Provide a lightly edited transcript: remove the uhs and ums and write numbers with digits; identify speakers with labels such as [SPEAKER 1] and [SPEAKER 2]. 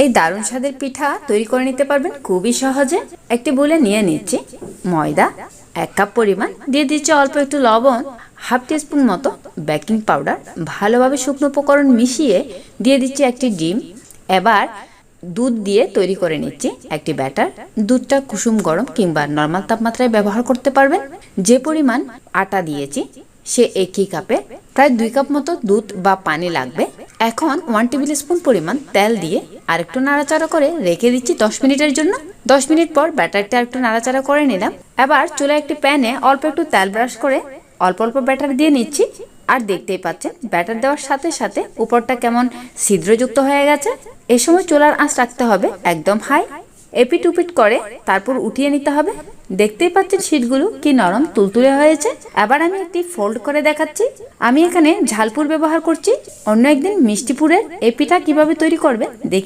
[SPEAKER 1] এই দারুণ স্বাদের পিঠা তৈরি করে নিতে পারবেন খুবই সহজে। একটি বলে নিয়ে নিচ্ছি ময়দা 1 কাপ পরিমাণ, দিয়ে দিচ্ছি অল্প একটু লবণ, হাফ টিস্পুন মতো বেকিং পাউডার, ভালোভাবে শুকনো উপকরণ মিশিয়ে দিয়ে দিচ্ছি একটি ডিম। এবার দুধ দিয়ে তৈরি করে নিচ্ছি একটি ব্যাটার। দুধটা কুসুম গরম কিংবা নর্মাল তাপমাত্রায় ব্যবহার করতে পারবেন। যে পরিমাণ আটা দিয়েছি সে একই কাপে প্রায় 2 কাপ মতো দুধ বা পানি লাগবে। এখন 1 টেবিল স্পুন পরিমাণ তেল দিয়ে আরেকটু নাড়াচাড়া করে রেখে দিচ্ছি 10 মিনিটের জন্য। 10 মিনিট পর ব্যাটারটা আরেকটু নাড়াচাড়া করে নিলাম। এবার চুলায় একটি প্যানে অল্প একটু তেল ব্রাশ করে অল্প অল্প ব্যাটার দিয়ে নিচ্ছি। আর দেখতেই পাচ্ছেন ব্যাটার দেওয়ার সাথে সাথে উপরটা কেমন ছিদ্রযুক্ত হয়ে গেছে। এ সময় চুলার আঁচ রাখতে হবে একদম হাই। এপিট উপিট করে তারপর উঠিয়ে নিতে হবে। দেখতেই পাচ্ছেন শীটগুলো কি নরম তুলতুলে হয়েছে। এবার আমি একটি ফোল্ড করে দেখাচ্ছি। আমি এখানে ঝালপুর ব্যবহার করছি। অন্য একদিন মিষ্টিপুরের এই পিঠা কিভাবে তৈরি করবে দেখি।